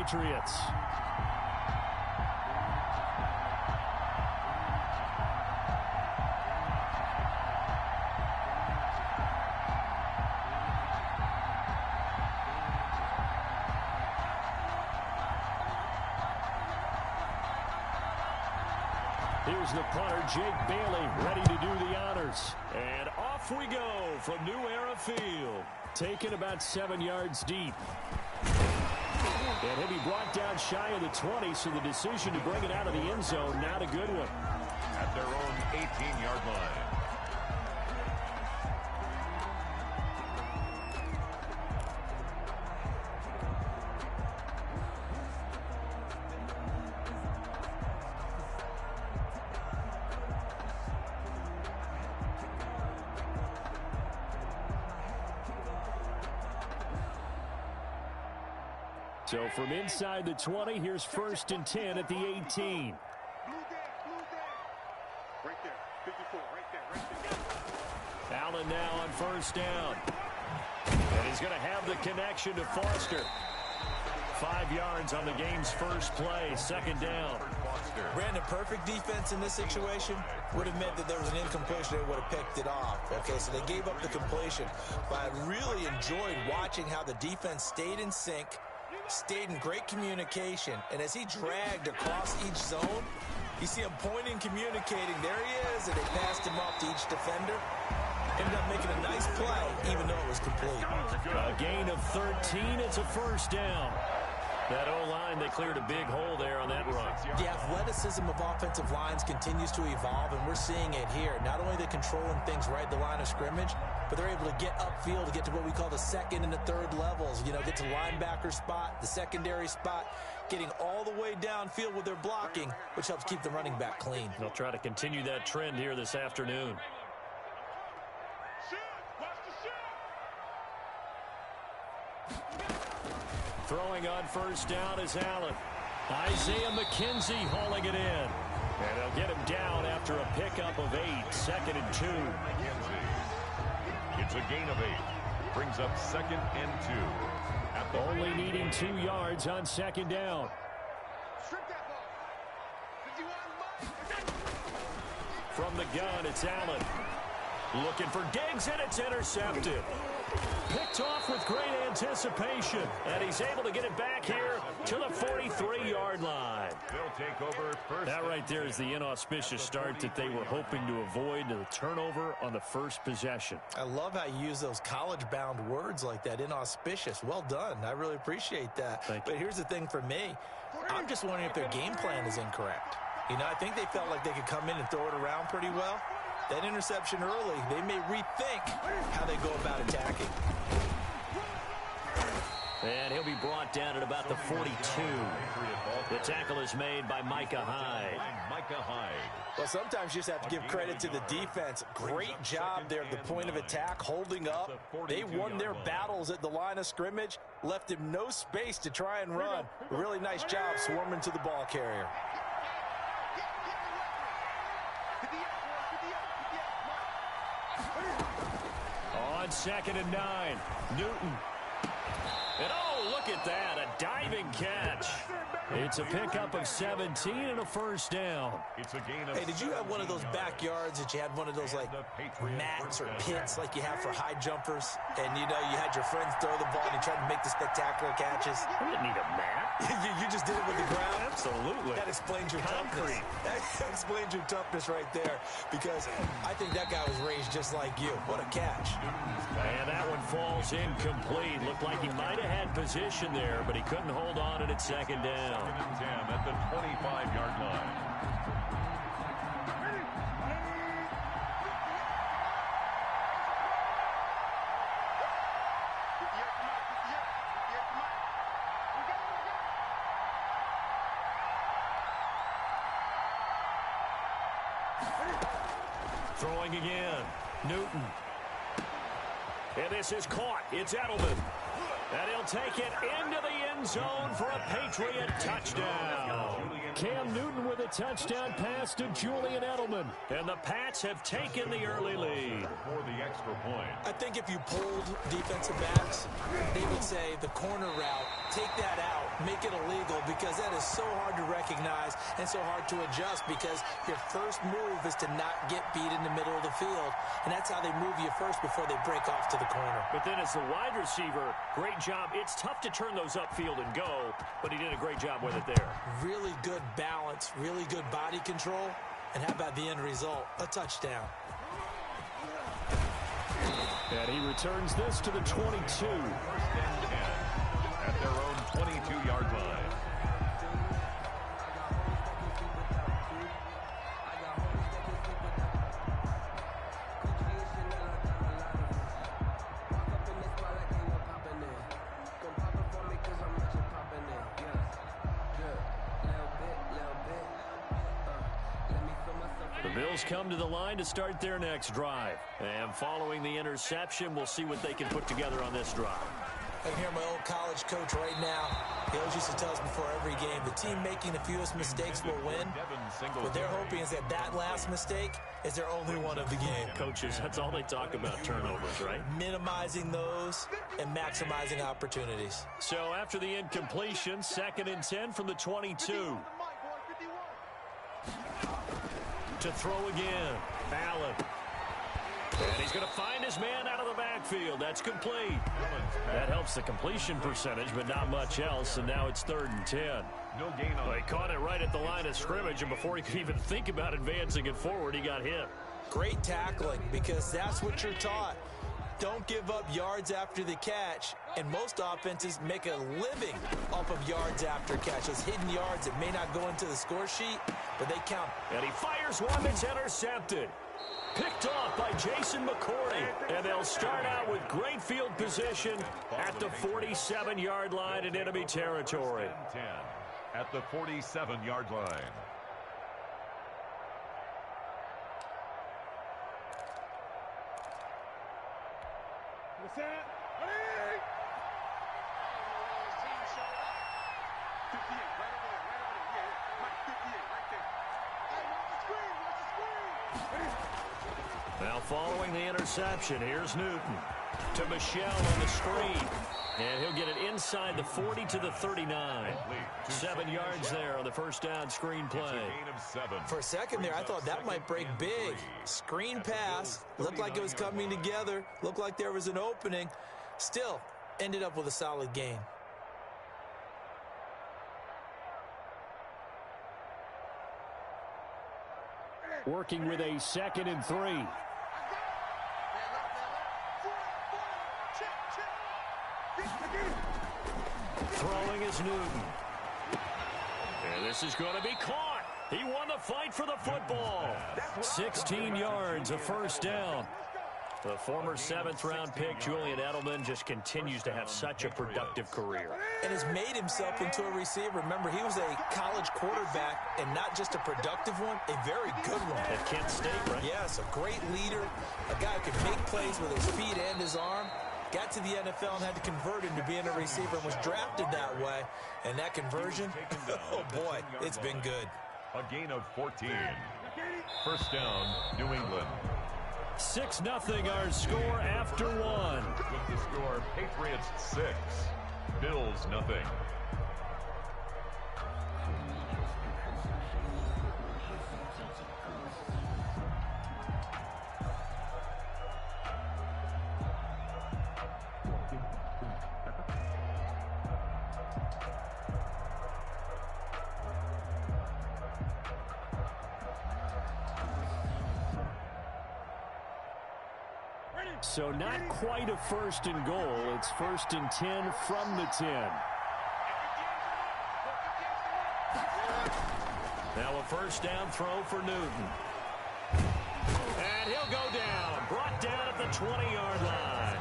Patriots. Here's the punter, Jake Bailey, ready to do the honors. And off we go from New Era Field. Taken about 7 yards deep. And he'll be brought down shy of the 20, so the decision to bring it out of the end zone, not a good one. At their own 18-yard line. So from inside the 20, here's 1st and 10 at the 18. Right there, 54, right there. Allen now on 1st down. And he's going to have the connection to Foster. 5 yards on the game's first play, 2nd down. Brandon, perfect defense in this situation would have meant that there was an incompletion. They would have picked it off. Okay, so they gave up the completion. But I really enjoyed watching how the defense stayed in sync, stayed in great communication, and as he dragged across each zone, you see him pointing, communicating. There he is, and they passed him off to each defender. Ended up making a nice play, even though it was complete. A gain of 13. It's a 1st down. That O-line, they cleared a big hole there on that run. The athleticism of offensive lines continues to evolve, and we're seeing it here. Not only are they controlling things right at the line of scrimmage, but they're able to get upfield to get to what we call the 2nd and the 3rd levels. You know, get to linebacker spot, the secondary spot, getting all the way downfield with their blocking, which helps keep the running back clean. They'll try to continue that trend here this afternoon. Throwing on 1st down is Allen. Isaiah McKenzie hauling it in. And they'll get him down after a pickup of 8, 2nd and 2. It's a gain of 8. Brings up 2nd and 2. At the Only needing 2 yards on 2nd down. From the gun, it's Allen. Looking for Diggs, and it's intercepted. Picked off with great anticipation, and he's able to get it back here to the 43-yard line. They'll take over first. That right there is the inauspicious start that they were hoping to avoid, the turnover on the first possession. I love how you use those college-bound words like that, inauspicious. Well done. I really appreciate that. But here's the thing for me. I'm just wondering if their game plan is incorrect. You know, I think they felt like they could come in and throw it around pretty well. That interception early, they may rethink how they go about attacking. And he'll be brought down at about the 42. The tackle is made by Micah Hyde. Well, sometimes you just have to give credit to the defense. Great job there at the point of attack, holding up. They won their battles at the line of scrimmage, left him no space to try and run. Really nice job swarming to the ball carrier. On 2nd and 9, Newton. And oh, look at that, a diving catch. It's a pickup of 17 and a 1st down. Hey, did you have one of those backyards that you had one of those like mats or pits like you have for high jumpers? And you know, you had your friends throw the ball and you tried to make the spectacular catches? I didn't need a mat. you just did it with the ground? Absolutely. That explains your toughness. That explains your toughness right there, because I think that guy was raised just like you. What a catch. And that one falls incomplete. Looked like he might have had position there, but he couldn't hold on at 2nd down. 2nd and 10 at the 25-yard line. Throwing again, Newton. And this is caught. It's Edelman. And he'll take it into the end zone for a Patriot touchdown. Cam Newton with a touchdown pass to Julian Edelman. And the Pats have taken the early lead. For the extra point. I think if you polled defensive backs, they would say the corner route take that out, make it illegal, because that is so hard to recognize and so hard to adjust, because your first move is to not get beat in the middle of the field, and that's how they move you first before they break off to the corner. But then as the wide receiver, great job. It's tough to turn those upfield and go, but he did a great job with it there. Really good balance, really good body control, and how about the end result? A touchdown. And he returns this to the 22. First and 10 at their own 22-yard line. The Bills come to the line to start their next drive. And following the interception, we'll see what they can put together on this drive. I can hear my old college coach right now. He always used to tell us before every game, the team making the fewest mistakes will win. What they're hoping is that last mistake is their only one of the game. Coaches, that's all they talk about, turnovers, right? Minimizing those and maximizing opportunities. So after the incompletion, 2nd and 10 from the 22. To throw again. Allen. And he's going to find his man out of the backfield. That's complete. That helps the completion percentage, but not much else. And now it's 3rd and 10. No gain on They caught it right at the line of scrimmage, and before he could even think about advancing it forward, he got hit. Great tackling, because that's what you're taught. Don't give up yards after the catch, and most offenses make a living off of yards after catch. Those hidden yards that may not go into the score sheet, but they count. And he fires one that's intercepted. Picked off by Jason McCourty. And they'll start out with great field position at the 47-yard line in enemy territory. 10 at the 47-yard line. Now following the interception, here's Newton to Michelle on the screen. And he'll get it inside the 40 to the 39. 7 yards there on the first down screen play. For a second there, I thought that might break big. Screen pass. Looked like it was coming together. Looked like there was an opening. Still, ended up with a solid gain. Working with a 2nd and 3. Throwing is Newton. And this is going to be caught. He won the fight for the football. 16 yards, a first down. The former 7th-round pick, Julian Edelman, just continues to have such a productive career. And has made himself into a receiver. Remember, he was a college quarterback, and not just a productive one, a very good one. At Kent State, right? Yes, a great leader, a guy who can make plays with his feet and his arm. Got to the NFL and had to convert into being a receiver and was drafted that way. And that conversion, oh boy, it's been good. A gain of 14. First down, New England. 6-0 our score after 1. With the score, Patriots 6, Bills nothing. So not quite a 1st and goal. It's 1st and 10 from the 10. Now a first down throw for Newton. And he'll go down. Brought down at the 20-yard line.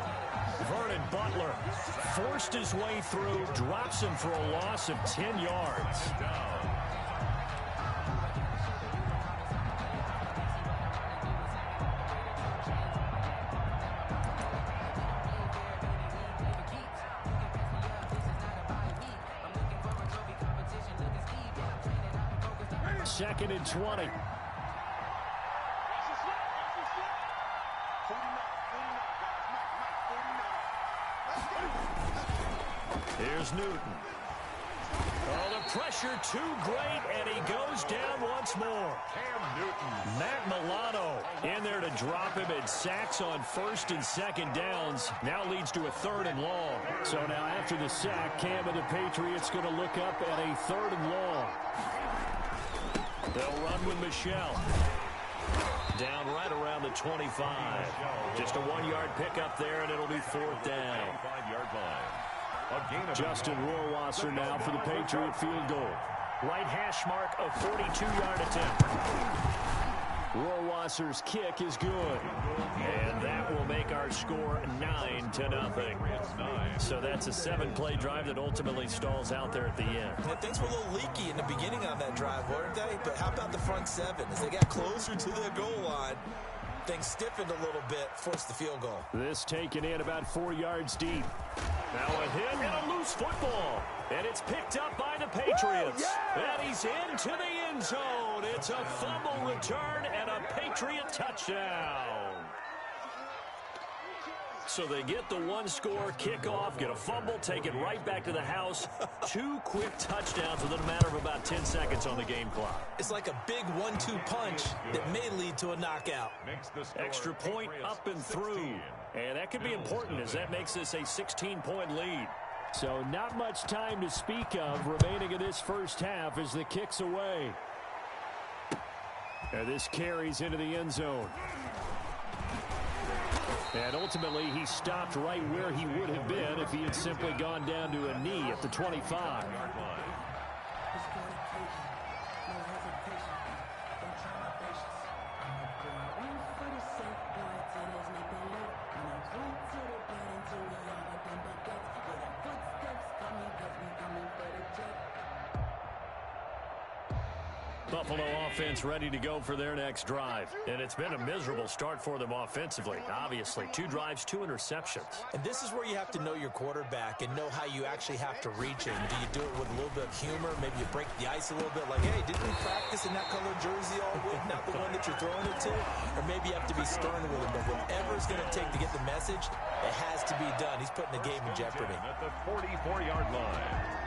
Vernon Butler forced his way through, drops him for a loss of 10 yards. Second and 20. Here's is Newton. Oh, the pressure too great, and he goes down once more. Cam Newton. Matt Milano in there to drop him, and sacks on first and second downs. Now leads to a 3rd and long. So now after the sack, Cam and the Patriots going to look up at a 3rd and long. They'll run with Michelle. Down right around the 25. Just a 1-yard pickup there, and it'll be 4th down. 5-yard line. Justin Rohrwasser now for the Patriot field goal. Right hash mark, a 42-yard attempt. Rohrwasser's kick is good. And that will make our score 9-0. So that's a 7-play drive that ultimately stalls out there at the end. Yeah, things were a little leaky in the beginning on that drive, weren't they? But how about the front 7? As they got closer to the goal line, things stiffened a little bit, forced the field goal. This taken in about 4 yards deep. Now a hit and a loose football. And it's picked up by the Patriots. And he's into the end zone. It's a fumble return and a Patriot touchdown. So they get the 1-score kickoff, get a fumble, take it right back to the house. 2 quick touchdowns within a matter of about 10 seconds on the game clock. It's like a big 1-2 punch that may lead to a knockout. Extra point up and through. And that could be important as that makes this a 16-point lead. So not much time to speak of remaining in this first half as the kick's away. And this carries into the end zone. And ultimately, he stopped right where he would have been if he had simply gone down to a knee at the 25. Buffalo offense ready to go for their next drive. And it's been a miserable start for them offensively. Obviously, 2 drives, 2 interceptions. And this is where you have to know your quarterback and know how you actually have to reach him. Do you do it with a little bit of humor? Maybe you break the ice a little bit like, hey, didn't we practice in that colored jersey all week, not the one that you're throwing it to? Or maybe you have to be stern with him. But whatever it's going to take to get the message, it has to be done. He's putting the game in jeopardy. At the 44-yard line.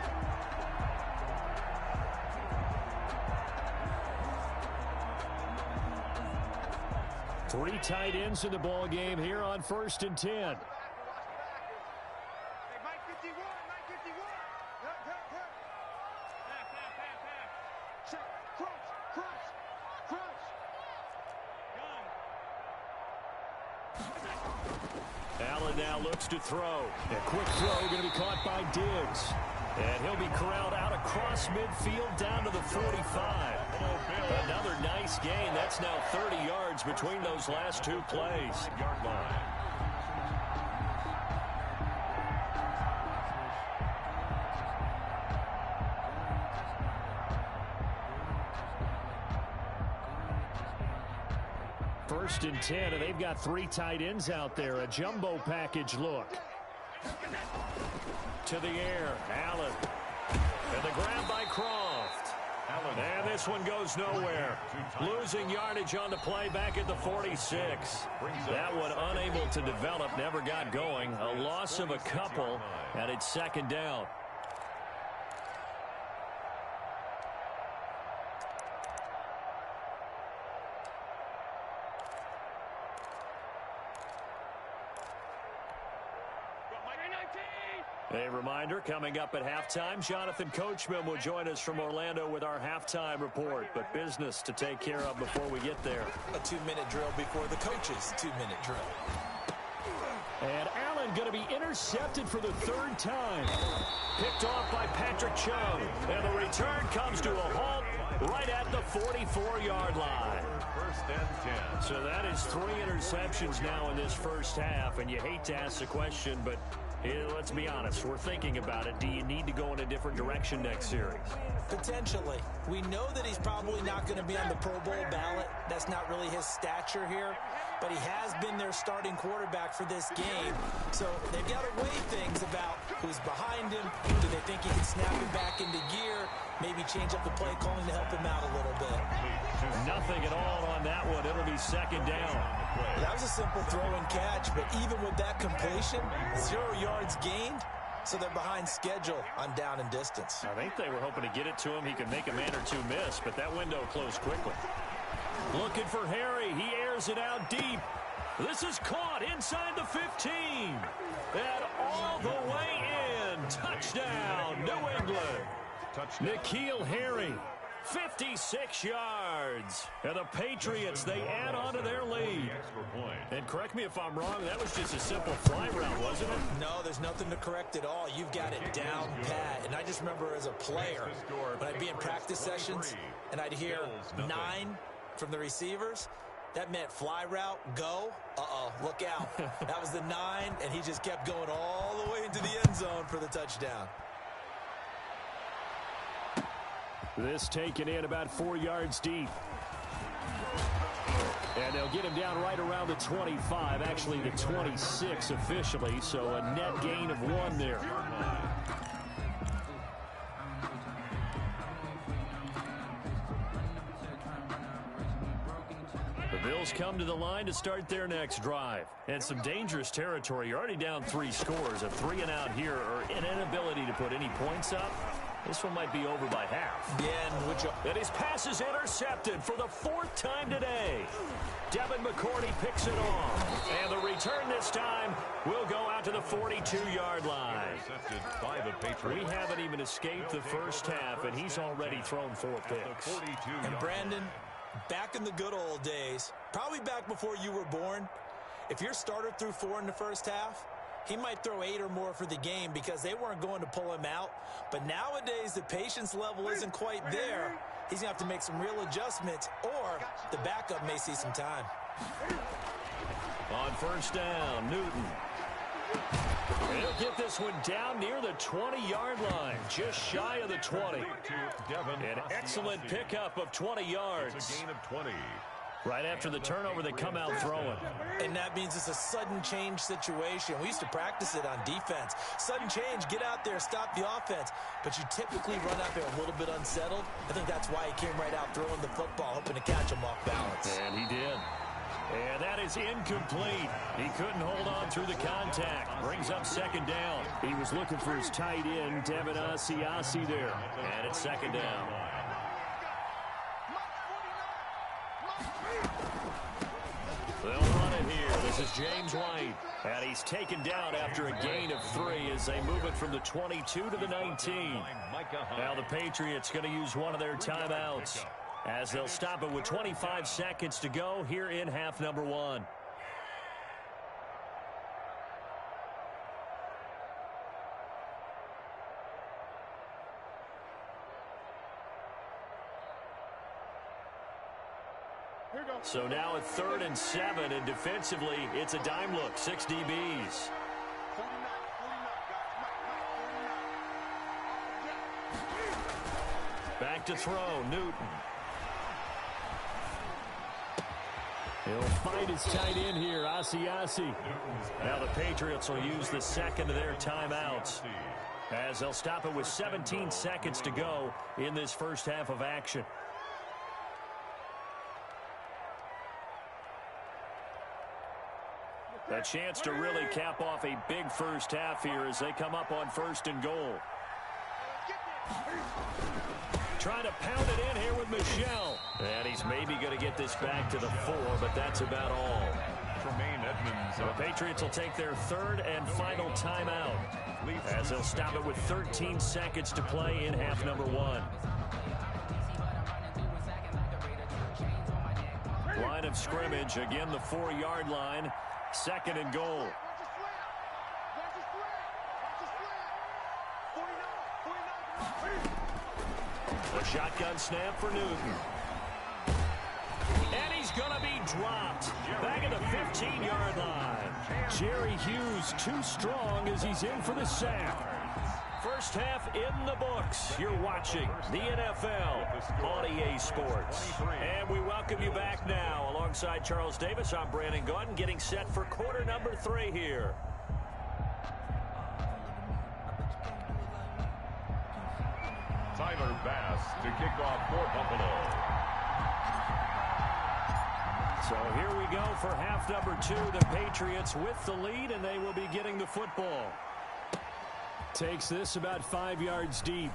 3 tight ends in the ball game here on 1st and 10. Allen now looks to throw. A quick throw going to be caught by Diggs. And he'll be corralled out across midfield down to the 45. Another nice gain. That's now 30 yards between those last 2 plays. Yard line. First and 10, and they've got 3 tight ends out there. A jumbo package look. To the air, Allen. And the grab by Croft. And this one goes nowhere. Losing yardage on the play back at the 46. That one unable to develop, never got going. A loss of a couple, and it's 2nd down. A reminder, coming up at halftime, Jonathan Coachman will join us from Orlando with our halftime report. But business to take care of before we get there. A 2-minute drill before the coach's 2-minute drill. And Allen going to be intercepted for the 3rd time. Picked off by Patrick Chung. And the return comes to a halt right at the 44-yard line. 1st and 10. So that is 3 interceptions now in this first half. And you hate to ask the question, but let's be honest, we're thinking about it. Do you need to go in a different direction next series? Potentially. We know that he's probably not going to be on the Pro Bowl ballot. That's not really his stature here. But he has been their starting quarterback for this game. So they've got to weigh things about who's behind him. Do they think he can snap him back into gear? Maybe change up the play calling to help him out a little bit. Nothing at all on that one. It'll be 2nd down. That was a simple throw and catch, but even with that completion, 0 yards gained, so they're behind schedule on down and distance. I think they were hoping to get it to him. He could make a man or two miss, but that window closed quickly. Looking for Harry. He airs it out deep. This is caught inside the 15. And all the way in. Touchdown, New England. N'Keal Harry, 56 yards. And the Patriots, they add on to their lead. And correct me if I'm wrong, that was just a simple fly route, wasn't it? No, there's nothing to correct at all. You've got it down pat. And I just remember as a player, when I'd be in practice sessions, and I'd hear 9 from the receivers, that meant fly route, go. Uh-oh, look out. That was the 9, and he just kept going all the way into the end zone for the touchdown. This taken in about 4 yards deep. And they'll get him down right around the 25, actually the 26 officially, so a net gain of 1 there. The Bills come to the line to start their next drive. And some dangerous territory. You're already down 3 scores. A 3 and out here, or an inability to put any points up. This one might be over by half. Yeah, and his pass is intercepted for the 4th time today. Devin McCourty picks it off. And the return this time will go out to the 42-yard line. We haven't even escaped the first half, and he's already thrown 4 picks. And Brandon, back in the good old days, probably back before you were born, if your starter threw 4 in the first half, he might throw 8 or more for the game because they weren't going to pull him out. But nowadays, the patience level isn't quite there. He's going to have to make some real adjustments, or the backup may see some time. On first down, Newton. He'll get this one down near the 20-yard line, just shy of the 20. An excellent pickup of 20 yards. Right after the turnover, they come out throwing. And that means it's a sudden change situation. We used to practice it on defense. Sudden change, get out there, stop the offense. But you typically run out there a little bit unsettled. I think that's why he came right out throwing the football, hoping to catch him off balance. And he did. And that is incomplete. He couldn't hold on through the contact. Brings up second down. He was looking for his tight end, Devin Asiasi there. And it's second down. They'll run it here. This is James White. And he's taken down after a gain of 3 as they move it from the 22 to the 19. Now the Patriots going to use one of their timeouts as they'll stop it with 25 seconds to go here in half number 1. So now at 3rd and 7, and defensively, it's a dime look, 6 DBs. Back to throw, Newton. He'll find his tight end here, Asiasi. Now the Patriots will use the second of their timeouts as they'll stop it with 17 seconds to go in this first half of action. A chance to really cap off a big first half here as they come up on 1st and goal. Trying to pound it in here with Michel. And he's maybe going to get this back to the 4, but that's about all. The Patriots will take their 3rd and final timeout as they'll stop it with 13 seconds to play in half number 1. Line of scrimmage, again the 4-yard line. 2nd and goal. A shotgun snap for Newton. And he's going to be dropped. Back at the 15-yard line. Jerry Hughes too strong as he's in for the sack. First half in the books. You're watching the NFL on EA Sports. And we welcome you back now. Alongside Charles Davis, I'm Brandon Gaudin, getting set for quarter number 3 here. Tyler Bass to kick off for Buffalo. So here we go for half number 2. The Patriots with the lead, and they will be getting the football. Takes this about 5 yards deep.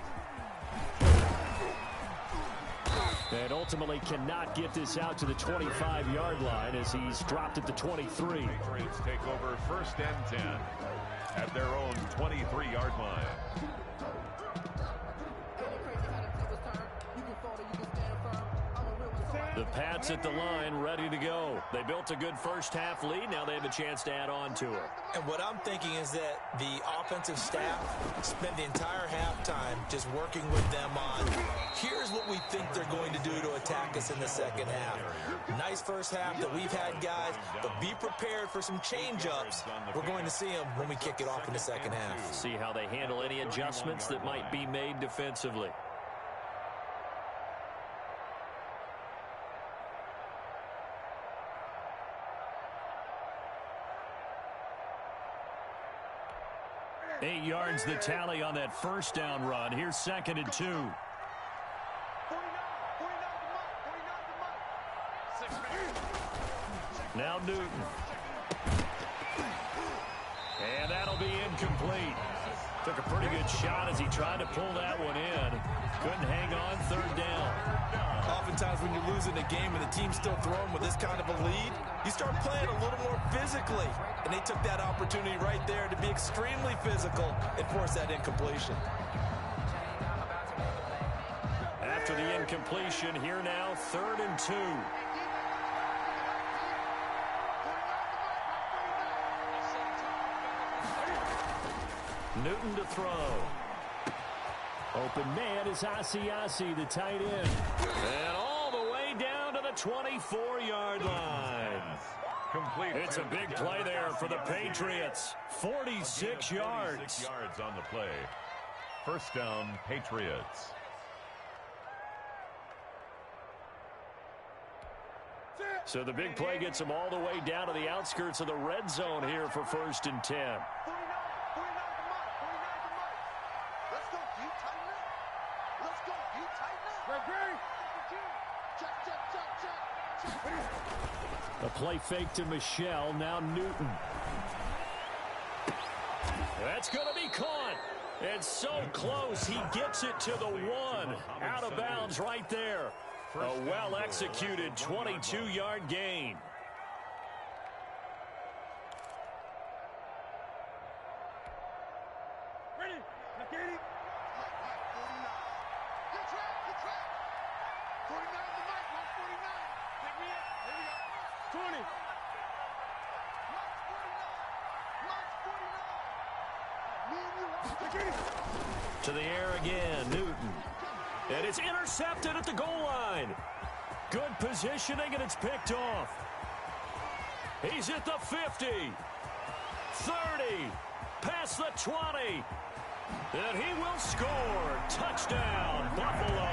And ultimately cannot get this out to the 25-yard line as he's dropped at the 23. Patriots take over 1st and 10 at their own 23-yard line. The Pats at the line, ready to go. They built a good first-half lead. Now they have a chance to add on to it. And what I'm thinking is that the offensive staff spent the entire halftime just working with them on, here's what we think they're going to do to attack us in the second half. Nice first half that we've had, guys, but be prepared for some change-ups. We're going to see them when we kick it off in the second half. See how they handle any adjustments that might be made defensively. Eight yards the tally on that first down run. Here's 2nd and 2. Now Newton. And that'll be incomplete. Took a pretty good shot as he tried to pull that one in. Couldn't hang on, 3rd down. Oftentimes when you're losing a game and the team's still throwing with this kind of a lead, you start playing a little more physically. And they took that opportunity right there to be extremely physical and force that incompletion. After the incompletion, here now, 3rd and 2. Newton to throw. Open man is Asiasi, the tight end. And all the way down to the 24-yard line. Complete. It's a big play there for the Patriots. 46 yards. 46 yards on the play. 1st down, Patriots. So the big play gets them all the way down to the outskirts of the red zone here for 1st and 10. A play fake to Michelle, now Newton. That's going to be caught. It's so close, he gets it to the 1. Out of bounds right there. A well-executed 22-yard gain. Ready? Now get it. 49 the mic, 149. Pick me up. Here we go. 20. To the air again, Newton. And it's intercepted at the goal line. Good positioning, and it's picked off. He's at the 50. 30. Past the 20. And he will score. Touchdown, Buffalo.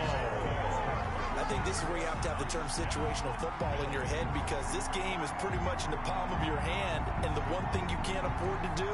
I think this is where you have to have the term situational football in your head, because this game is pretty much in the palm of your hand, and the one thing you can't afford to do,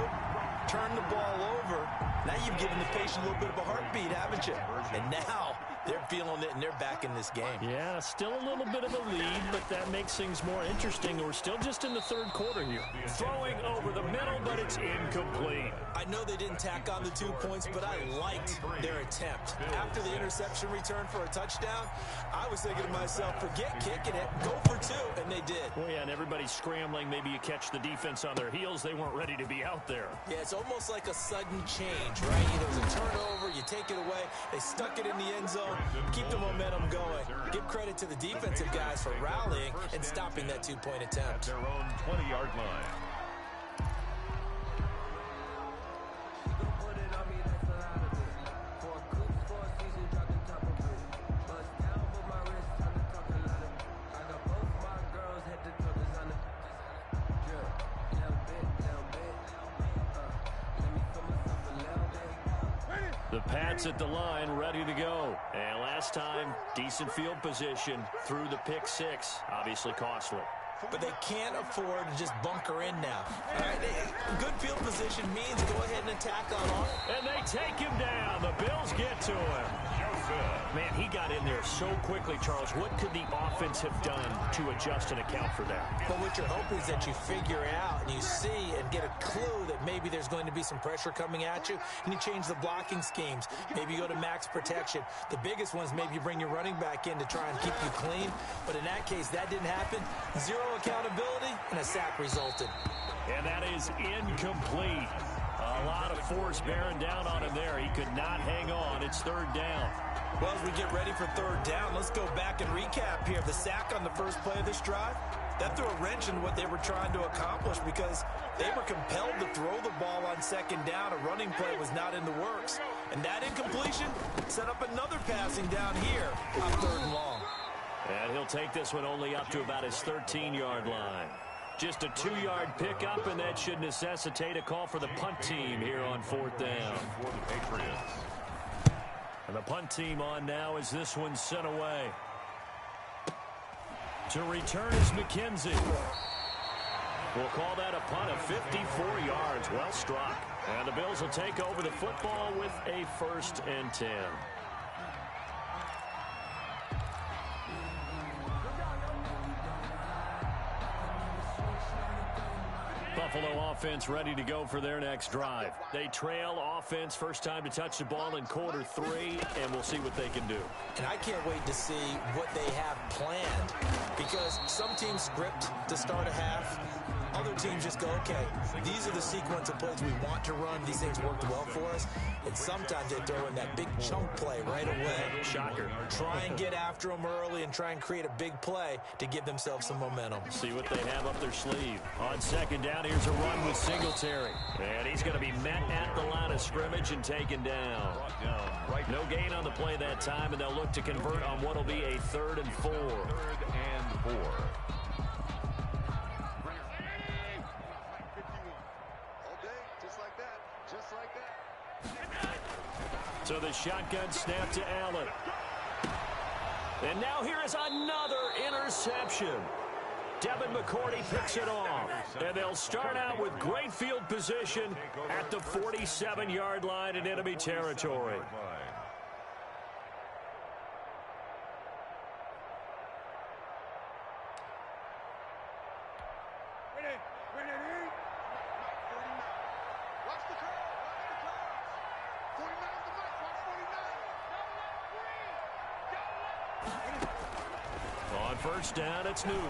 turn the ball over. Now you've given the patient a little bit of a heartbeat, haven't you? And now they're feeling it, and they're back in this game. Yeah, still a little bit of a lead, but that makes things more interesting. We're still just in the 3rd quarter here. Throwing over the middle, but it's incomplete. I know they didn't tack on the 2 points, but I liked their attempt. After the interception return for a touchdown, I was thinking to myself, forget kicking it, go for 2, and they did. Well, yeah, and everybody's scrambling. Maybe you catch the defense on their heels. They weren't ready to be out there. Yeah, it's almost like a sudden change, right? There was a turnover, you take it away, they stuck it in the end zone, keep the momentum going. Give credit to the defensive guys for rallying and stopping that 2-point attempt. Their own 20-yard line. The Pats at the line, ready to go. And last time, decent field position through the pick 6. Obviously costly. But they can't afford to just bunker in now. All right, good field position means go ahead and attack on off. And they take him down. The Bills get to him. Joseph. Man, he got in there so quickly, Charles. What could the offense have done to adjust and account for that? But what you're hoping is that you figure out and you see and get a clue that maybe there's going to be some pressure coming at you, and you change the blocking schemes. Maybe you go to max protection. The biggest one is maybe you bring your running back in to try and keep you clean. But in that case, that didn't happen. Zero accountability, and a sack resulted. And that is incomplete. A lot of force bearing down on him there. He could not hang on. It's third down. Well, as we get ready for third down, let's go back and recap here. The sack on the first play of this drive, that threw a wrench in what they were trying to accomplish because they were compelled to throw the ball on second down. A running play was not in the works. And that incompletion set up another passing down here on third and long. And he'll take this one only up to about his 13-yard line. Just a 2-yard pickup, and that should necessitate a call for the punt team here on fourth down. For the Patriots. And the punt team on now as this one's sent away. To return is McKenzie. We'll call that a punt of 54 yards. Well struck. And the Bills will take over the football with a 1st and 10. Buffalo offense ready to go for their next drive. They trail offense, first time to touch the ball in quarter 3, and we'll see what they can do. And I can't wait to see what they have planned, because some teams script to start a half. Other teams just go, okay, these are the sequence of plays we want to run. These things worked well for us. And sometimes they throw in that big chunk play right away. Shocker. Try and get after them early and try and create a big play to give themselves some momentum. See what they have up their sleeve. On second down, here's a run with Singletary. And he's going to be met at the line of scrimmage and taken down. No gain on the play that time, and they'll look to convert on what will be a 3rd and 4. 3rd and 4. So the shotgun snap to Allen. And now here is another interception. Devin McCourty picks it off. And they'll start out with great field position at the 47-yard line in enemy territory. On first down, it's Newton.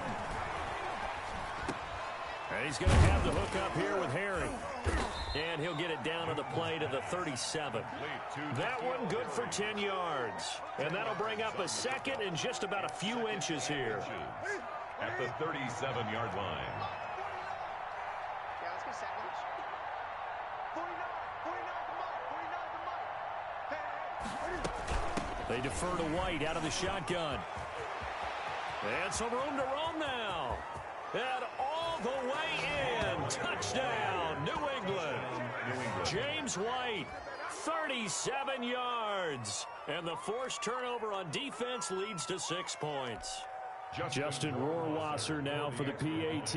And he's going to have the hook up here with Harry. And he'll get it down on the play to the 37. That one good for 10 yards. And that'll bring up a 2nd and just about a few inches here. At the 37-yard line. They defer to White out of the shotgun. And some room to roam now. And all the way in. Touchdown, New England. James White, 37 yards. And the forced turnover on defense leads to 6 points. Justin Rohrwasser now for the PAT.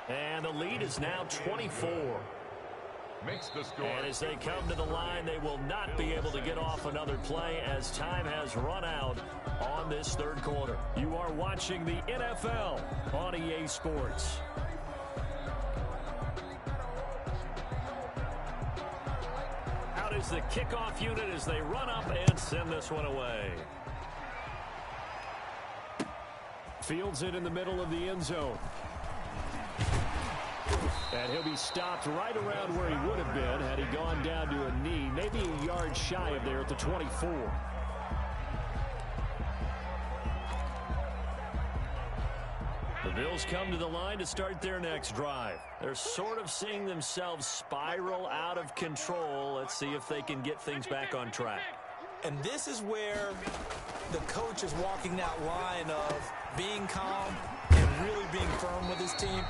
And the lead is now 24. Makes the score. And as they come to the line, they will not be able to get off another play as time has run out on this 3rd quarter. You are watching the NFL on EA Sports. Out is the kickoff unit as they run up and send this one away. Fields it in the middle of the end zone. And he'll be stopped right around where he would have been had he gone down to a knee, maybe a yard shy of there at the 24. The Bills come to the line to start their next drive. They're sort of seeing themselves spiral out of control. Let's see if they can get things back on track. And this is where the coach is walking that line of being calm and really being firm with his team.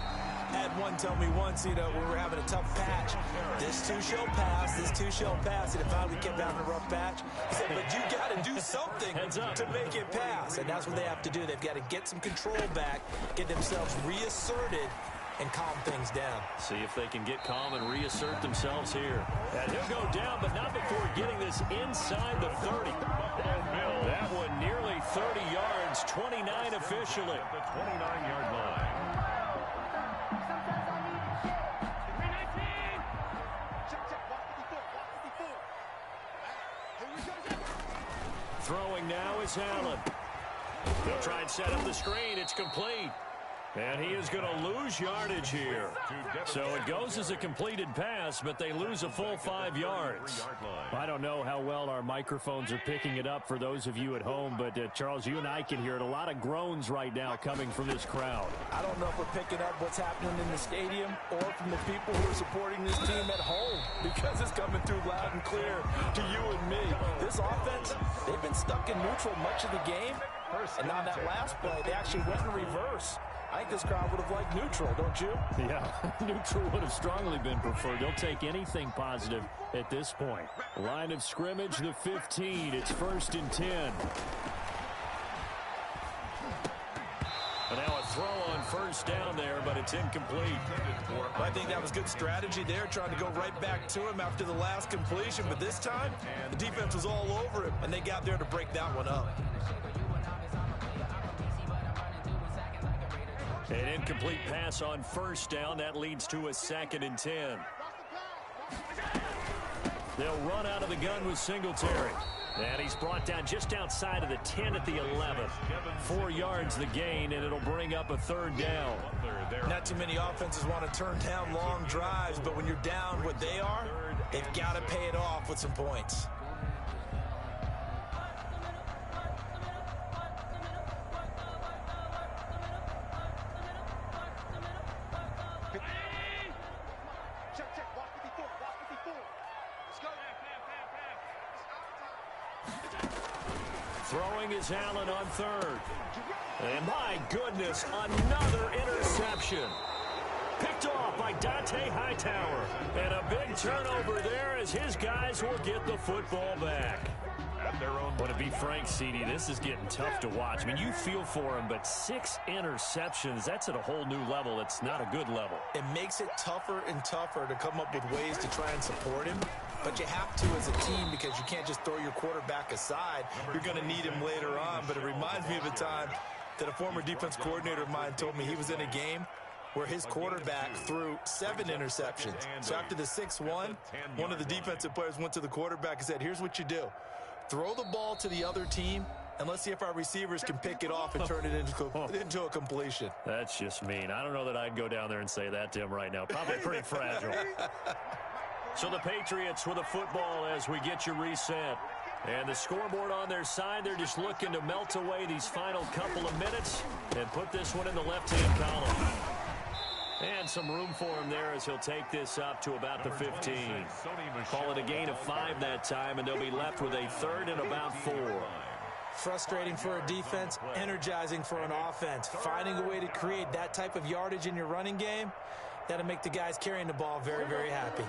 I had one tell me once, you know, when we were having a tough patch, this too shall pass, this too shall pass. And if I kept having a rough patch, he said, but you got to do something to make it pass. And that's what they have to do. They've got to get some control back, get themselves reasserted, and calm things down. See if they can get calm and reassert themselves here. And he'll go down, but not before this inside the 30. That one nearly 30 yards, 29 officially. At the 29-yard line. Throwing now is Allen. They'll try and set up the screen. It's complete. And he is going to lose yardage here. So it goes as a completed pass, but they lose a full 5 yards. I don't know how well our microphones are picking it up for those of you at home, but Charles, you and I can hear it. A lot of groans right now coming from this crowd. I don't know if we're picking up what's happening in the stadium or from the people who are supporting this team at home, because it's coming through loud and clear to you and me. This offense, they've been stuck in neutral much of the game, and on that last play, they actually went in reverse. I think this crowd would have liked neutral, don't you? Yeah, neutral would have strongly been preferred. They'll take anything positive at this point. Line of scrimmage, the 15. It's 1st and 10. And now a throw on 1st down there, but it's incomplete. I think that was good strategy there, trying to go right back to him after the last completion. But this time, the defense was all over him, and they got there to break that one up. An incomplete pass on 1st down. That leads to a 2nd and 10. They'll run out of the gun with Singletary. And he's brought down just outside of the 10 at the 11. 4 yards the gain, and it'll bring up a 3rd down. Not too many offenses want to turn down long drives, but when you're down what they are, they've got to pay it off with some points. Throwing is Allen on 3rd. And my goodness, another interception. Picked off by Dante Hightower. And a big turnover there as his guys will get the football back. But to be frank, CD, this is getting tough to watch. I mean, you feel for him, but 6 interceptions, that's at a whole new level. It's not a good level. It makes it tougher and tougher to come up with ways to try and support him. But you have to as a team, because you can't just throw your quarterback aside. You're going to need him later on. But it reminds me of a time that a former defense coordinator of mine told me he was in a game where his quarterback threw 7 interceptions. So after the 6-1, one of the defensive players went to the quarterback and said, here's what you do. Throw the ball to the other team, and let's see if our receivers can pick it off and turn it into a completion. That's just mean. I don't know that I'd go down there and say that to him right now. Probably pretty fragile. So the Patriots with a football as we get you reset. And the scoreboard on their side, they're just looking to melt away these final couple of minutes and put this one in the left-hand column. And some room for him there as he'll take this up to about the 15. Call it a gain of 5 that time, and they'll be left with a 3rd and about 4. Frustrating for a defense, energizing for an offense. Finding a way to create that type of yardage in your running game, that'll make the guys carrying the ball very, very happy.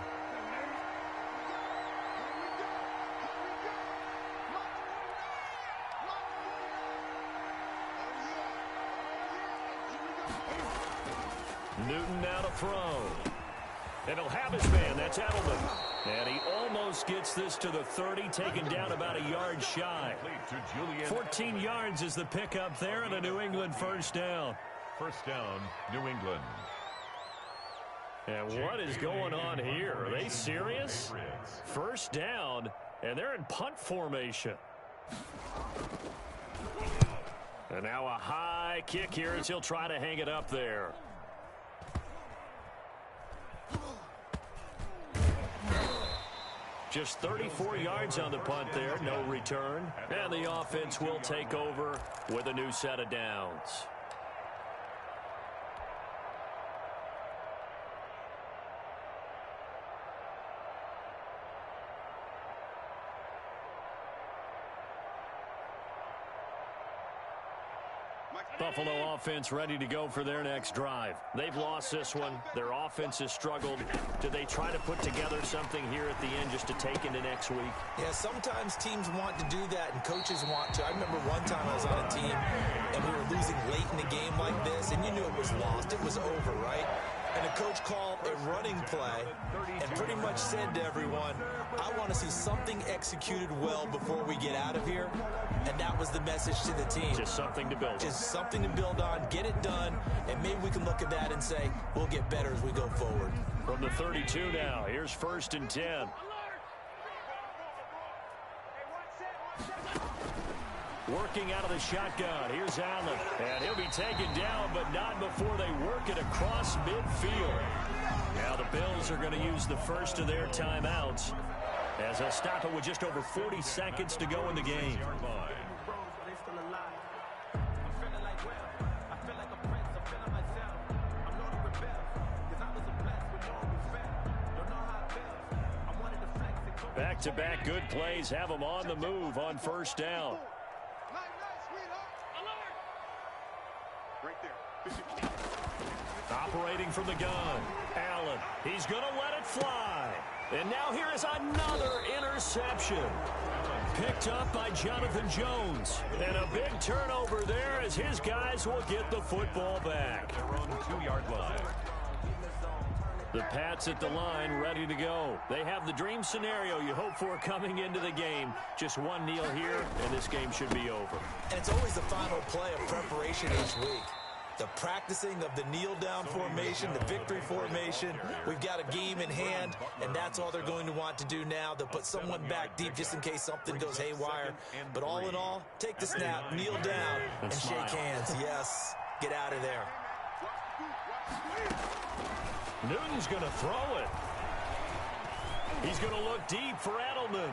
Newton now to throw. And he'll have his man. That's Edelman. And he almost gets this to the 30, taken down about a yard shy. 14 yards is the pickup there, and a New England 1st down. 1st down, New England. And what is going on here? Are they serious? 1st down, and they're in punt formation. And now a high kick here as he'll try to hang it up there. Just 34 yards on the punt there, no return. And the offense will take over with a new set of downs. Buffalo offense ready to go for their next drive. They've lost this one. Their offense has struggled. Do they try to put together something here at the end just to take into next week? Yeah, sometimes teams want to do that and coaches want to. I remember one time I was on a team and we were losing late in the game like this, and you knew it was lost. It was over, right? and the coach called a running play and pretty much said to everyone, I want to see something executed well before we get out of here. And that was the message to the team. Just something to build on. Just something to build on, get it done, and maybe we can look at that and say, we'll get better as we go forward. From the 32 now, here's 1st and 10. Working out of the shotgun. Here's Allen. And he'll be taken down, but not before they work it across midfield. Now the Bills are going to use the first of their timeouts as they'll stop it with just over 40 seconds to go in the game. Back-to-back good plays have them on the move on 1st down. Operating from the gun. Allen. He's going to let it fly. And now here is another interception. Picked up by Jonathan Jones. And a big turnover there as his guys will get the football back. Their own 2-yard line. The Pats at the line ready to go. They have the dream scenario you hope for coming into the game. Just one kneel here, and this game should be over. And it's always the final play of preparation each week. The practicing of the kneel-down formation, the victory formation. We've got a game in hand, and that's all they're going to want to do now. They'll put someone back deep just in case something goes haywire. But all in all, take the snap, kneel down, and shake hands. Yes, get out of there. Newton's going to throw it. He's going to look deep for Edelman.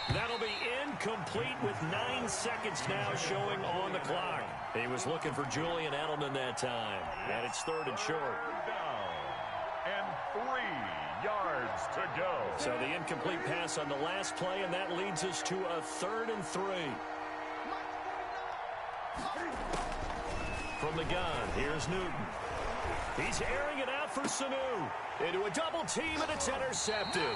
That'll be incomplete with 9 seconds now showing on the clock. He was looking for Julian Edelman that time. And it's 3rd and short. And 3 yards to go. So the incomplete pass on the last play, and that leads us to a 3rd and 3. From the gun, here's Newton. He's airing it out for Sanu. Into a double team, and it's intercepted.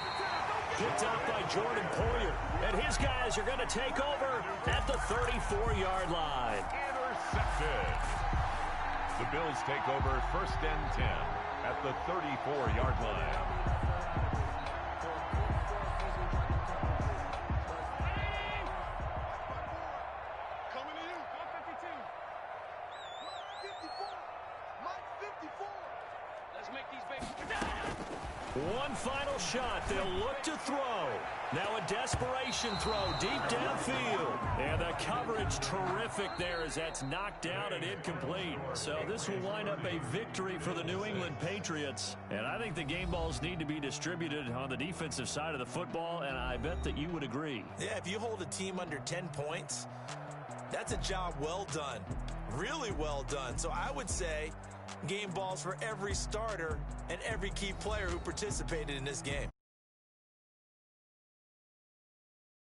Picked up by Jordan Poyer. And his guys are going to take over at the 34-yard line. Intercepted. The Bills take over 1st and 10 at the 34-yard line. Coming to you. 52. 54. Mike 54. Let's make these babies. One final shot. They'll look to throw. Now a desperation throw deep downfield. And the coverage terrific there as that's knocked down and incomplete. So this will wind up a victory for the New England Patriots. And I think the game balls need to be distributed on the defensive side of the football, and I bet that you would agree. Yeah, if you hold a team under 10 points, that's a job well done. Really well done. So I would say game balls for every starter and every key player who participated in this game.